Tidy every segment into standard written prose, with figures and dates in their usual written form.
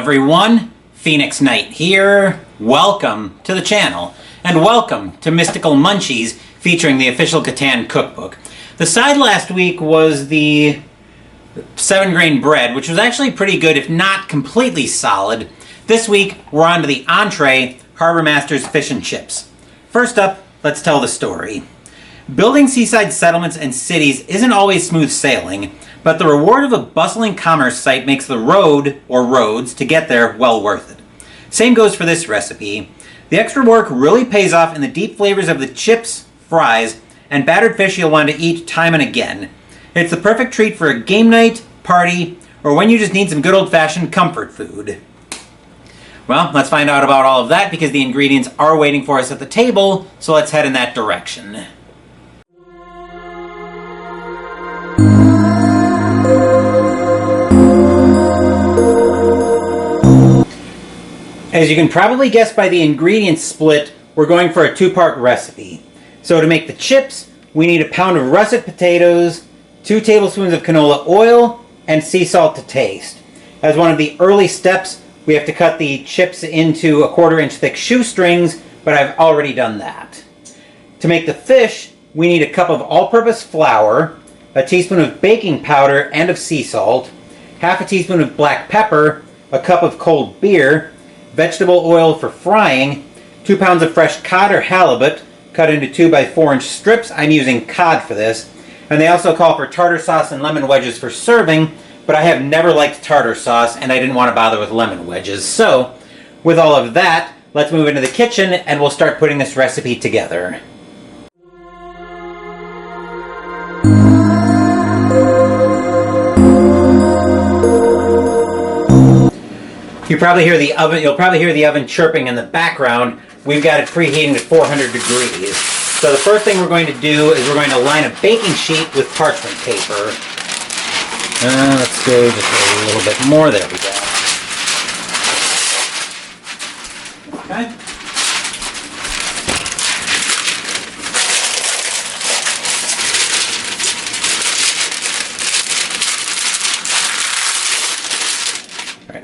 everyone, Phoenix Knight here. Welcome to the channel, and welcome to Mystical Munchies featuring the official Catan Cookbook. The side last week was the 7-grain bread, which was actually pretty good, if not completely solid. This week, we're on to the entree, Harbormaster's Fish and Chips. First up, let's tell the story. Building seaside settlements and cities isn't always smooth sailing, but the reward of a bustling commerce site makes the road, or roads, to get there well worth it. Same goes for this recipe. The extra work really pays off in the deep flavors of the chips, fries, and battered fish you'll want to eat time and again. It's the perfect treat for a game night, party, or when you just need some good old-fashioned comfort food. Well, let's find out about all of that because the ingredients are waiting for us at the table, so let's head in that direction. As you can probably guess by the ingredients split, we're going for a two-part recipe. So to make the chips, we need a pound of russet potatoes, 2 tablespoons of canola oil, and sea salt to taste. As one of the early steps, we have to cut the chips into 1/4-inch thick shoestrings, but I've already done that. To make the fish, we need a cup of all-purpose flour, a teaspoon of baking powder and of sea salt, half a teaspoon of black pepper, a cup of cold beer, vegetable oil for frying, 2 pounds of fresh cod or halibut, cut into 2 by 4-inch strips. I'm using cod for this. And they also call for tartar sauce and lemon wedges for serving, but I have never liked tartar sauce and I didn't want to bother with lemon wedges. So, with all of that, let's move into the kitchen and we'll start putting this recipe together. You'll probably hear the oven chirping in the background. We've got it preheating to 400 degrees. So the first thing we're going to do is we're going to line a baking sheet with parchment paper. Let's go just a little bit more. There we go. Okay.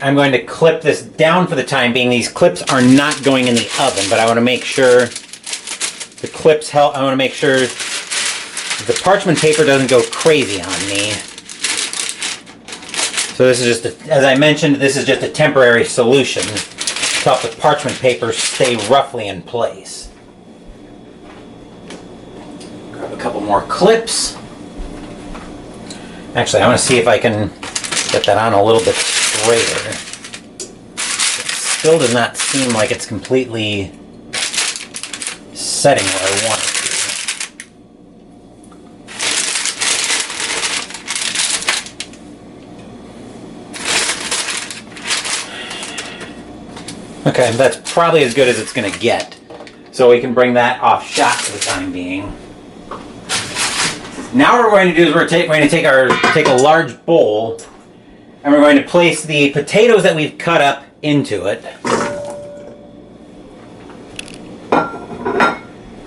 I'm going to clip this down for the time being. These clips are not going in the oven, but I want to make sure the clips help. I want to make sure the parchment paper doesn't go crazy on me. So this is just, as I mentioned, this is just a temporary solution to help the parchment paper stay roughly in place. Grab a couple more clips. Actually, I want to see if I can get that on a little bit straighter. It still does not seem like it's completely setting where I want it to. Okay, that's probably as good as it's going to get. So we can bring that off shot for the time being. Now what we're going to do is we're going to take a large bowl and we're going to place the potatoes that we've cut up into it.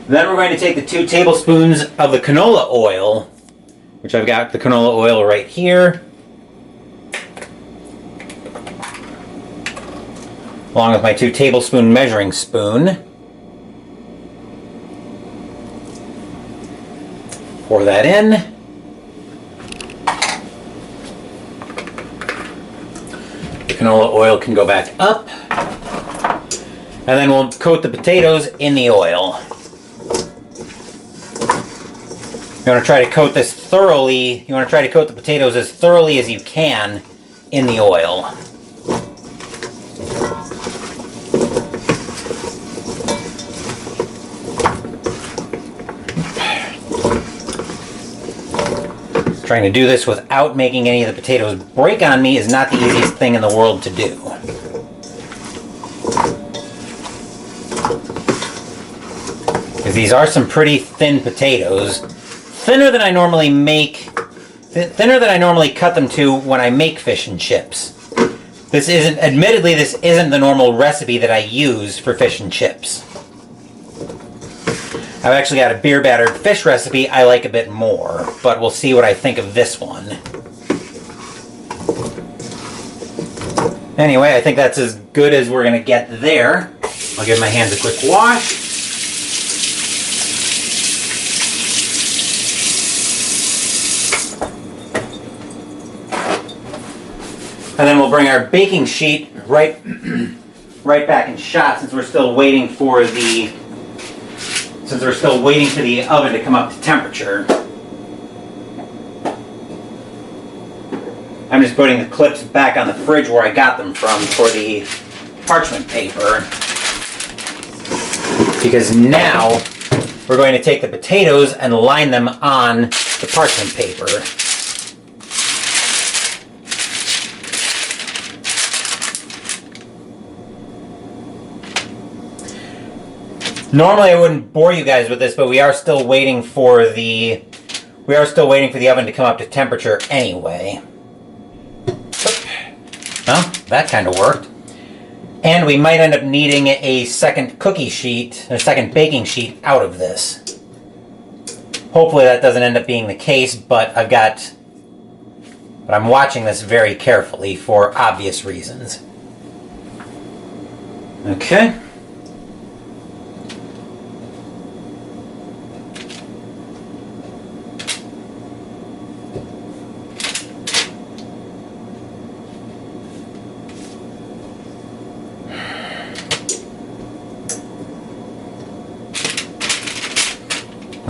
Then we're going to take the 2 tablespoons of the canola oil, which I've got the canola oil right here, along with my 2 tablespoon measuring spoon. Pour that in. The canola oil can go back up. And then we'll coat the potatoes in the oil. You want to try to coat this thoroughly. You want to try to coat the potatoes as thoroughly as you can in the oil. Trying to do this without making any of the potatoes break on me is not the easiest thing in the world to do. Because these are some pretty thin potatoes. Thinner than I normally cut them to when I make fish and chips. Admittedly, this isn't the normal recipe that I use for fish and chips. I've actually got a beer battered fish recipe I like a bit more, but we'll see what I think of this one. Anyway, I think that's as good as we're going to get there. I'll give my hands a quick wash. And then we'll bring our baking sheet right back in shot since we're still waiting for the oven to come up to temperature. I'm just putting the clips back on the fridge where I got them from for the parchment paper. Because now we're going to take the potatoes and line them on the parchment paper. Normally I wouldn't bore you guys with this, but we are still waiting for the oven to come up to temperature anyway. Well, that kind of worked. And we might end up needing a second baking sheet out of this. Hopefully that doesn't end up being the case, but I'm watching this very carefully for obvious reasons. Okay.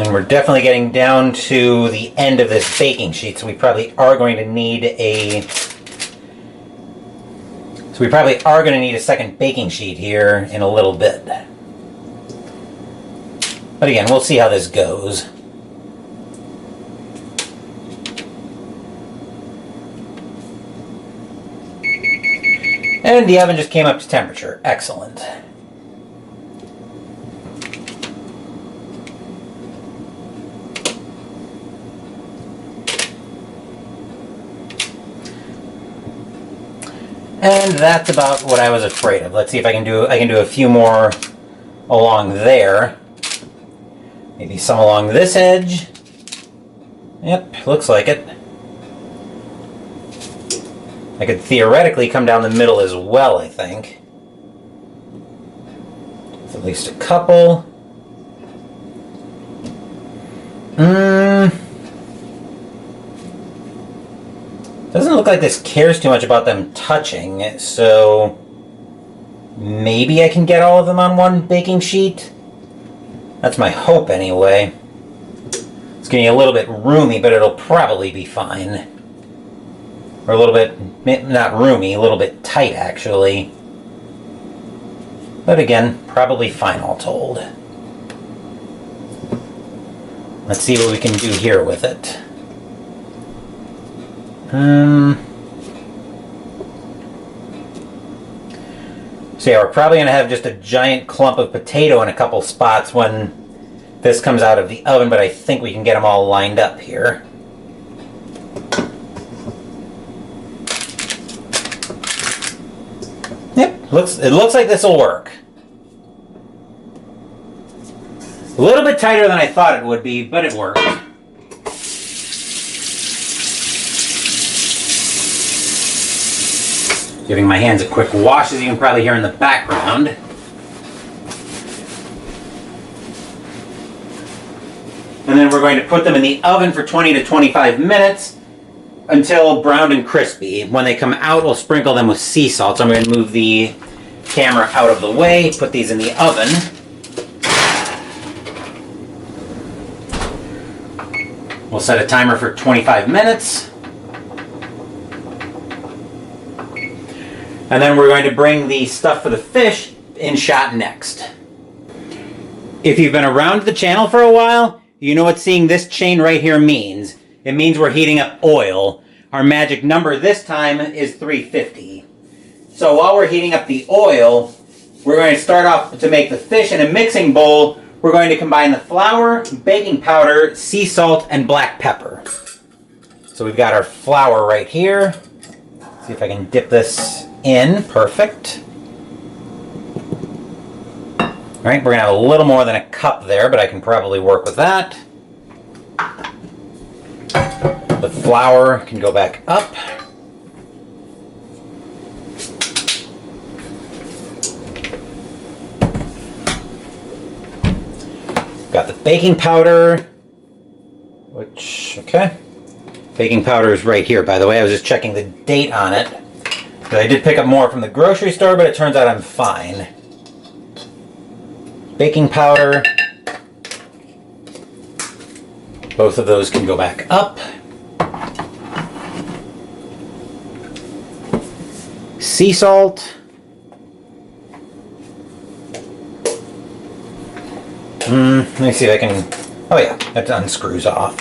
And we're definitely getting down to the end of this baking sheet, so we probably are going to need a second baking sheet here in a little bit. But again, we'll see how this goes. And the oven just came up to temperature. Excellent. And that's about what I was afraid of. Let's see if I can do a few more along there. Maybe some along this edge. Yep, looks like it. I could theoretically come down the middle as well, I think. With at least a couple. Doesn't look like this cares too much about them touching, so maybe I can get all of them on one baking sheet? That's my hope anyway. It's getting a little bit roomy, but it'll probably be fine. Or a little bit, not roomy, a little bit tight actually. But again, probably fine all told. Let's see what we can do here with it. So yeah, we're probably going to have just a giant clump of potato in a couple spots when this comes out of the oven, but I think we can get them all lined up here. Yep, it looks like this will work. A little bit tighter than I thought it would be, but it worked. Giving my hands a quick wash, as you can probably hear in the background. And then we're going to put them in the oven for 20 to 25 minutes until browned and crispy. When they come out, we'll sprinkle them with sea salt. So I'm going to move the camera out of the way, put these in the oven. We'll set a timer for 25 minutes. And then we're going to bring the stuff for the fish in shot next. If you've been around the channel for a while, you know what seeing this chain right here means. It means we're heating up oil. Our magic number this time is 350. So while we're heating up the oil, we're going to start off to make the fish in a mixing bowl. We're going to combine the flour, baking powder, sea salt, and black pepper. So we've got our flour right here. See if I can dip this in. Perfect. All right, we're going to have a little more than a cup there, but I can probably work with that. The flour can go back up. Got the baking powder, which, okay. Baking powder is right here, by the way. I was just checking the date on it. I did pick up more from the grocery store, but it turns out I'm fine. Baking powder. Both of those can go back up. Sea salt. Let me see if I can... Oh yeah, that unscrews off.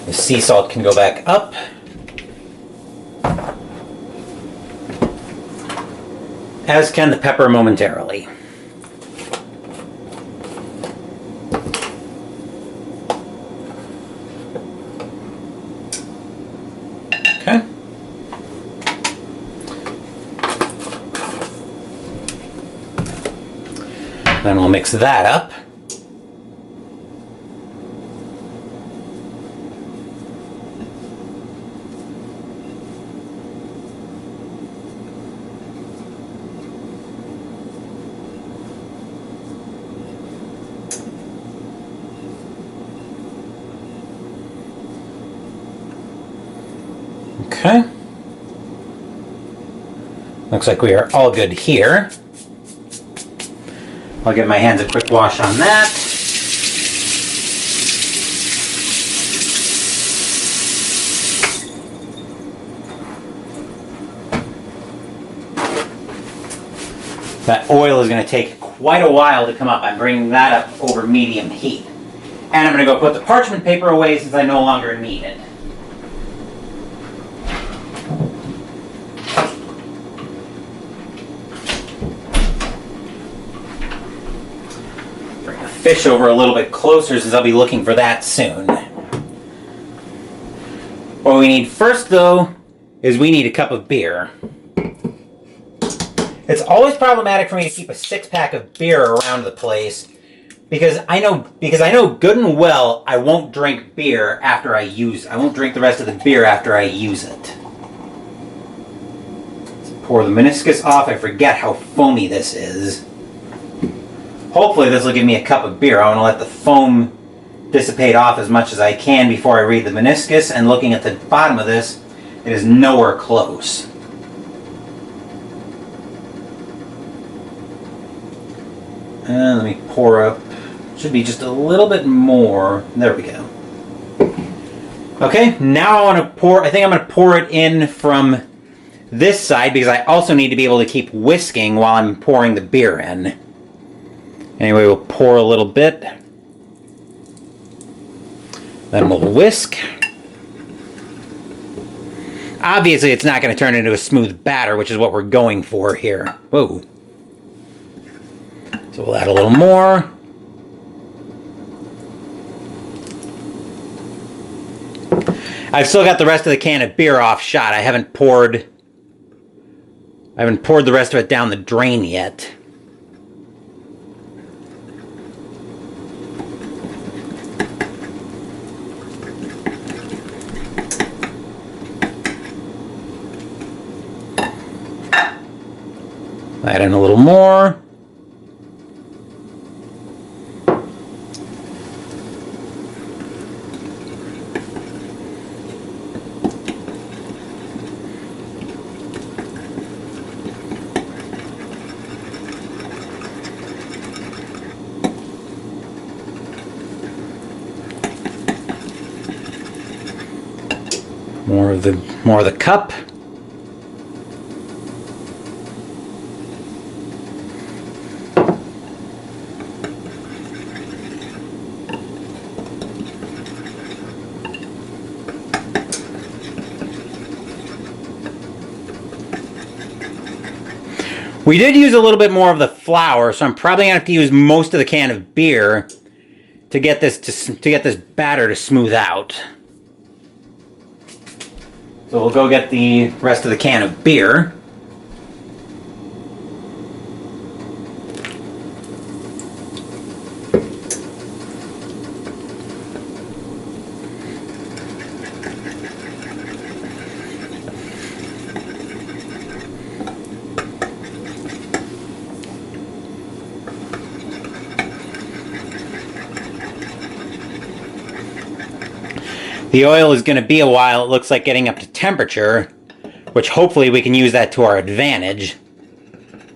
The sea salt can go back up. As can the pepper momentarily. Okay. Then we'll mix that up. Okay. Looks like we are all good here. I'll give my hands a quick wash on that. That oil is going to take quite a while to come up. I'm bringing that up over medium heat. And I'm going to go put the parchment paper away since I no longer need it. Fish over a little bit closer since I'll be looking for that soon. What we need first, though, is we need a cup of beer. It's always problematic for me to keep a six-pack of beer around the place because I know good and well I won't drink beer after I use it. I won't drink the rest of the beer after I use it. Let's pour the meniscus off. I forget how foamy this is. Hopefully this will give me a cup of beer. I want to let the foam dissipate off as much as I can before I read the meniscus, and looking at the bottom of this, it is nowhere close. And let me pour up. Should be just a little bit more. There we go. Okay, now I want to pour, I think I'm going to pour it in from this side because I also need to be able to keep whisking while I'm pouring the beer in. Anyway, we'll pour a little bit. Then we'll whisk. Obviously, it's not going to turn into a smooth batter, which is what we're going for here. Whoa. So we'll add a little more. I've still got the rest of the can of beer off shot. I haven't poured the rest of it down the drain yet. Add in a little more. More of the cup. We did use a little bit more of the flour, so I'm probably gonna have to use most of the can of beer to get this batter to smooth out. So we'll go get the rest of the can of beer. the oil is going to be a while, it looks like, getting up to temperature, which hopefully we can use that to our advantage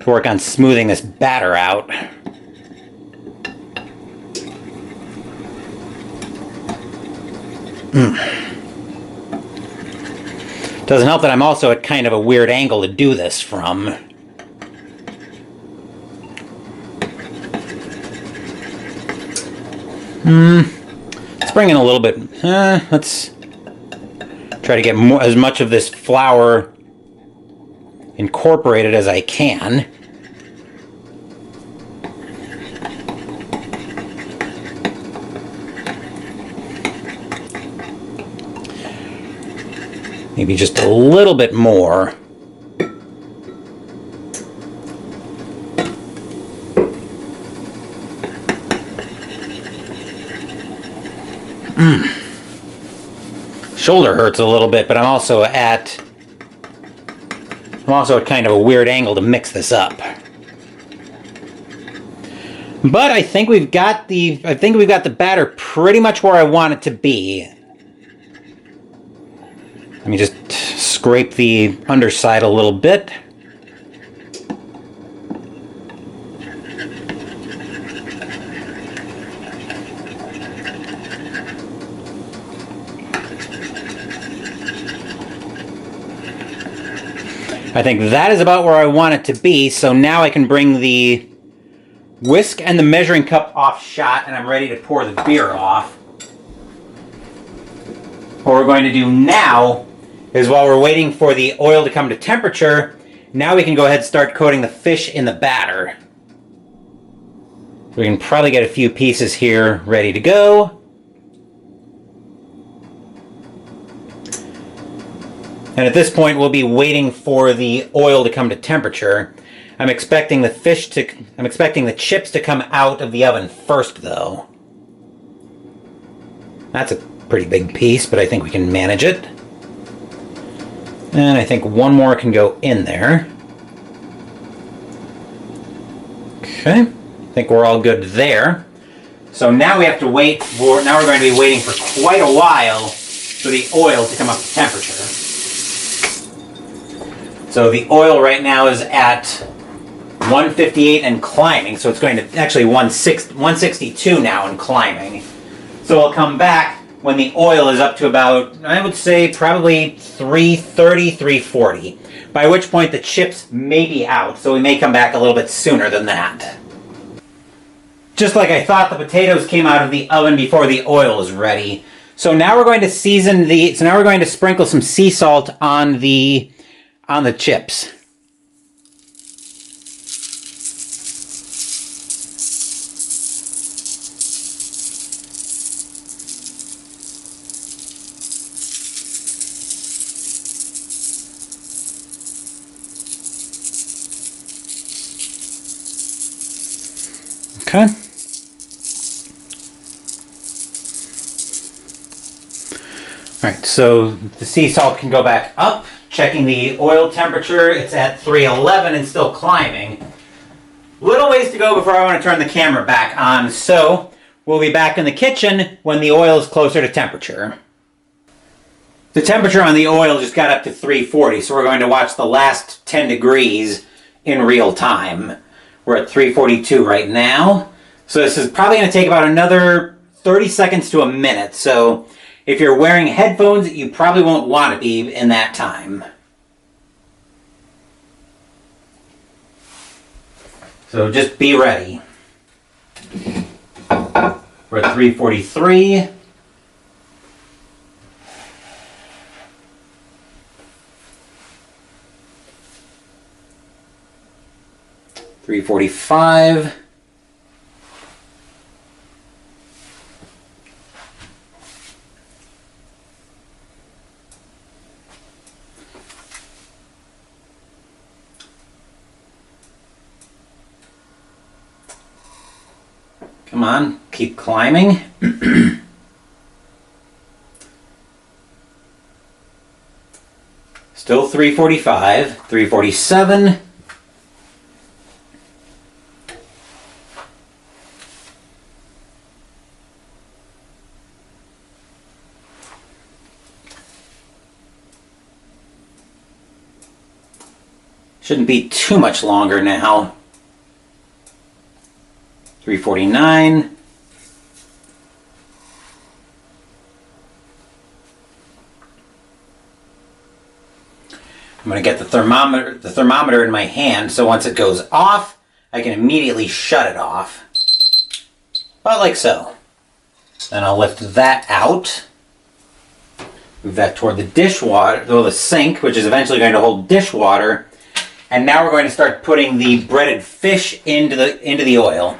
to work on smoothing this batter out. Doesn't help that I'm also at kind of a weird angle to do this from. Let's bring in a little bit. Let's try to get as much of this flour incorporated as I can. Maybe just a little bit more. Shoulder hurts a little bit, but I'm also at kind of a weird angle to mix this up. But I think we've got the batter pretty much where I want it to be. Let me just scrape the underside a little bit. I think that is about where I want it to be, so now I can bring the whisk and the measuring cup off shot, and I'm ready to pour the beer off. What we're going to do now is, while we're waiting for the oil to come to temperature, now we can go ahead and start coating the fish in the batter. We can probably get a few pieces here ready to go. And at this point, we'll be waiting for the oil to come to temperature. I'm expecting the chips to come out of the oven first, though. That's a pretty big piece, but I think we can manage it. And I think one more can go in there. Okay, I think we're all good there. So now we have to wait for, now we're going to be waiting for quite a while for the oil to come up to temperature. So the oil right now is at 158 and climbing, so it's going to actually 162 now and climbing. So we'll come back when the oil is up to about, I would say, probably 330, 340, by which point the chips may be out, so we may come back a little bit sooner than that. Just like I thought, the potatoes came out of the oven before the oil is ready. So now we're going to sprinkle some sea salt on the chips. Okay. Alright, so the sea salt can go back up. Checking the oil temperature, it's at 311 and still climbing. Little ways to go before I want to turn the camera back on, so we'll be back in the kitchen when the oil is closer to temperature. The temperature on the oil just got up to 340, so we're going to watch the last 10 degrees in real time. We're at 342 right now, so this is probably going to take about another 30 seconds to a minute, so if you're wearing headphones, you probably won't want to be in that time. So just be ready. We're at 343. $345. Come on, keep climbing. Still 345, 347. Shouldn't be too much longer now. 349. I'm going to get the thermometer in my hand, so once it goes off, I can immediately shut it off. About like so. Then I'll lift that out. Move that toward the dishwater, or the sink, which is eventually going to hold dishwater. And now we're going to start putting the breaded fish into the oil.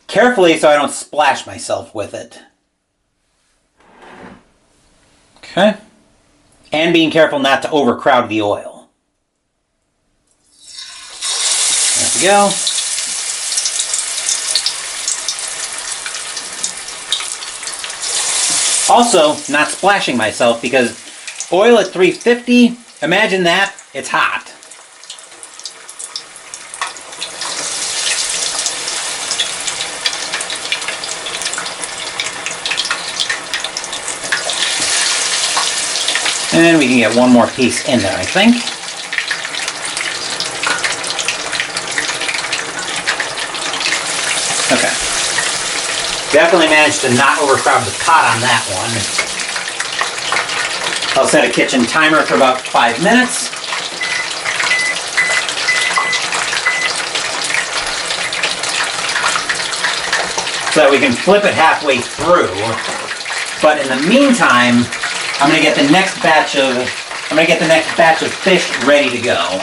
Carefully so I don't splash myself with it. Okay. And being careful not to overcrowd the oil. There we go. Also, not splashing myself because oil at 350, imagine that, it's hot. And we can get one more piece in there, I think. Okay. Definitely managed to not overcrowd the pot on that one. I'll set a kitchen timer for about 5 minutes. So that we can flip it halfway through. But in the meantime, I'm going to get the next batch of fish ready to go.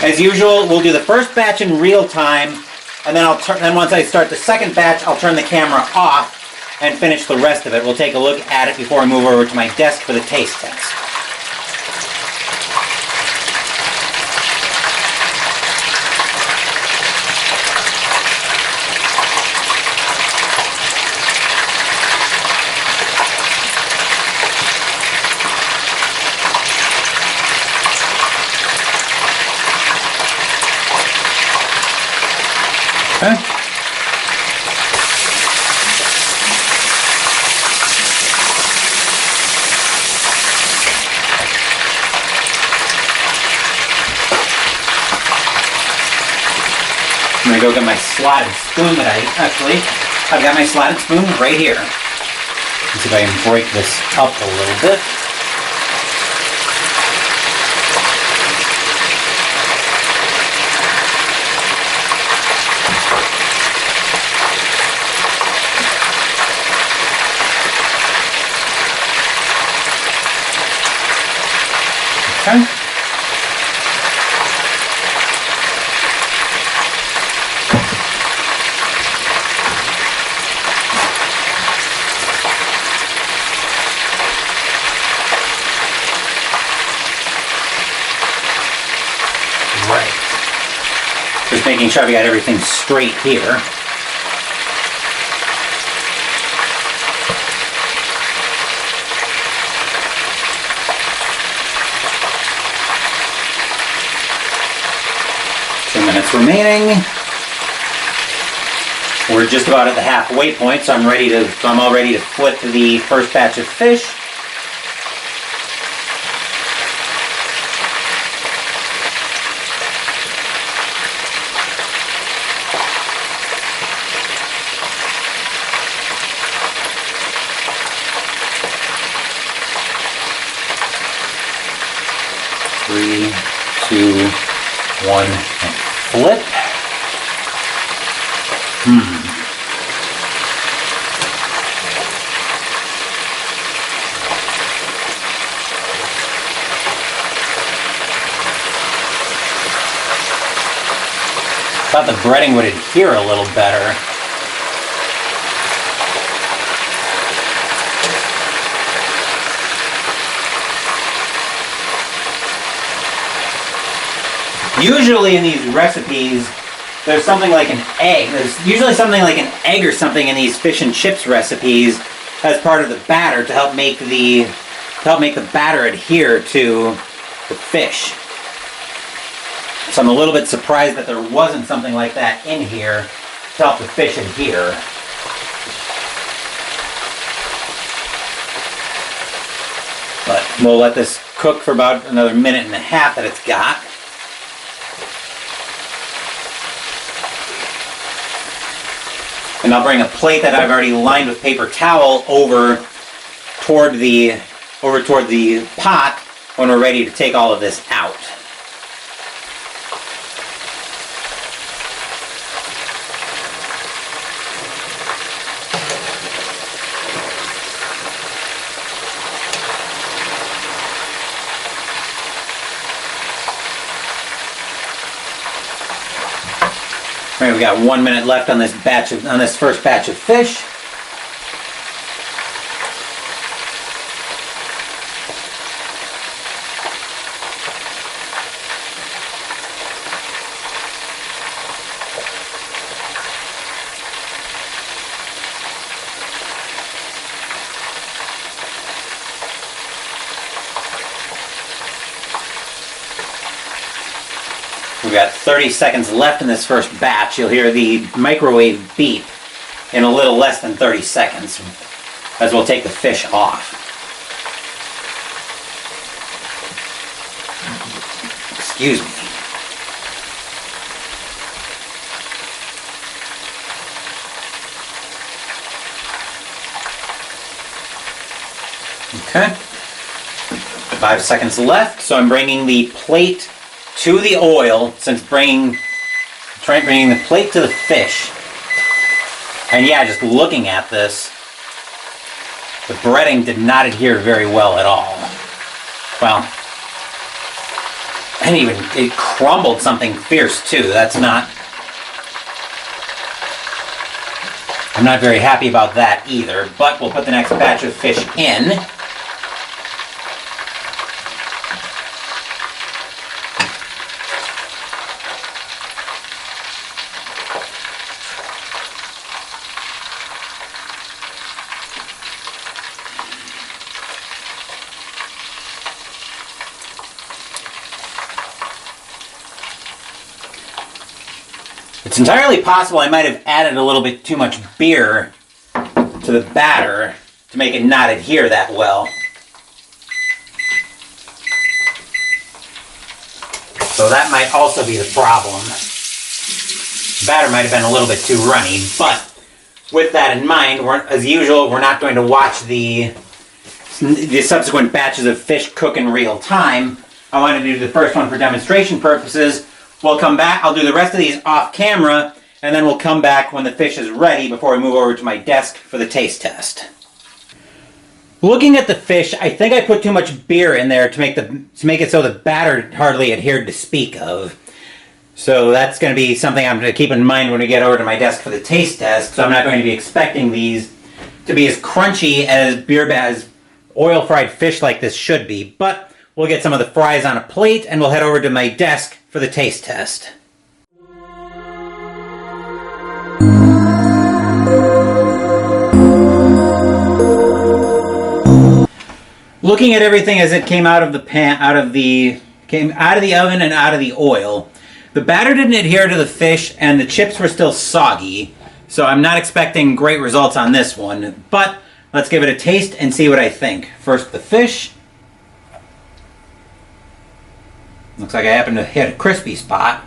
As usual, we'll do the first batch in real time, and then once I start the second batch, I'll turn the camera off and finish the rest of it. We'll take a look at it before I move over to my desk for the taste test. Okay. I'm going to go get my slotted spoon I've got my slotted spoon right here. Let's see if I can break this up a little bit. Okay. Right. Just making sure we got everything straight here. Minutes remaining. We're just about at the halfway point, so I'm all ready to flip the first batch of fish. Three, two, one, and flip. Thought the breading would adhere a little better. Usually in these recipes, there's something like an egg. There's usually something like an egg or something in these fish and chips recipes as part of the batter to help make the batter adhere to the fish. So I'm a little bit surprised that there wasn't something like that in here to help the fish adhere. But we'll let this cook for about another minute and a half that it's got. And I'll bring a plate that I've already lined with paper towel over toward the pot when we're ready to take all of this out. All right, we got 1 minute left on this first batch of fish. We've got 30 seconds left in this first batch. You'll hear the microwave beep in a little less than 30 seconds as we'll take the fish off. Excuse me. Okay. 5 seconds left, so I'm bringing the plate to the oil, since bringing the plate to the fish. And yeah, just looking at this, the breading did not adhere very well at all. Well, and even it crumbled something fierce too. I'm not very happy about that either, but we'll put the next batch of fish in. It's entirely possible I might have added a little bit too much beer to the batter to make it not adhere that well. So that might also be the problem. The batter might have been a little bit too runny, but with that in mind, as usual, we're not going to watch the subsequent batches of fish cook in real time. I want to do the first one for demonstration purposes. We'll come back, I'll do the rest of these off camera, and then we'll come back when the fish is ready before we move over to my desk for the taste test. Looking at the fish, I think I put too much beer in there to make it so the batter hardly adhered to speak of. So that's going to be something I'm going to keep in mind when we get over to my desk for the taste test. So I'm not going to be expecting these to be as crunchy as oil fried fish like this should be, but we'll get some of the fries on a plate and we'll head over to my desk for the taste test. Looking at everything as it came out of the oven and out of the oil, the batter didn't adhere to the fish and the chips were still soggy, so I'm not expecting great results on this one, but let's give it a taste and see what I think. First the fish. Looks like I happened to hit a crispy spot.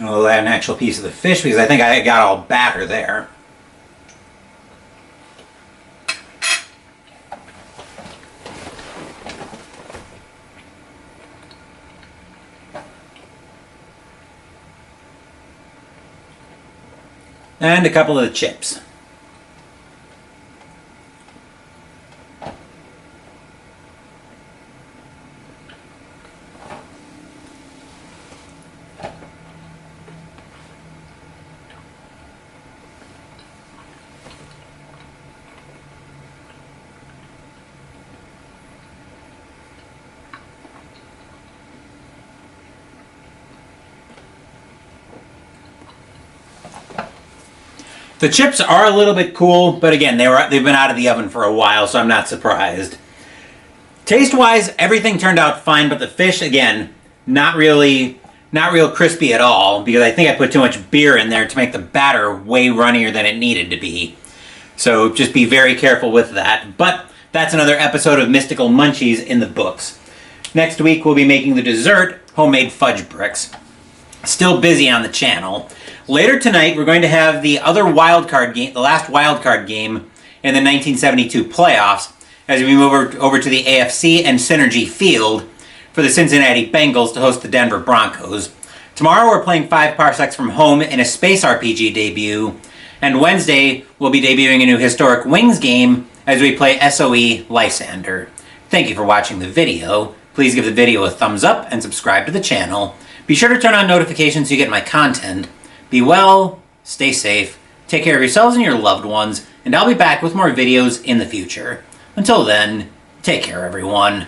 I'll add an actual piece of the fish because I think I got all batter there. And a couple of the chips. The chips are a little bit cool, but again, they've been out of the oven for a while, so I'm not surprised. Taste-wise, everything turned out fine, but the fish, again, not really Not real crispy at all, because I think I put too much beer in there to make the batter way runnier than it needed to be. So just be very careful with that. But that's another episode of Mystical Munchies in the books. Next week we'll be making the dessert, homemade fudge bricks. Still busy on the channel. Later tonight we're going to have the other wildcard game, the last wildcard game in the 1972 playoffs, as we move over to the AFC and Synergy Field for the Cincinnati Bengals to host the Denver Broncos. Tomorrow we're playing 5 Parsecs from home in a space RPG debut, and Wednesday we'll be debuting a new Historic Wings game as we play SOE Lysander. Thank you for watching the video. Please give the video a thumbs up and subscribe to the channel. Be sure to turn on notifications so you get my content. Be well, stay safe, take care of yourselves and your loved ones, and I'll be back with more videos in the future. Until then, take care everyone.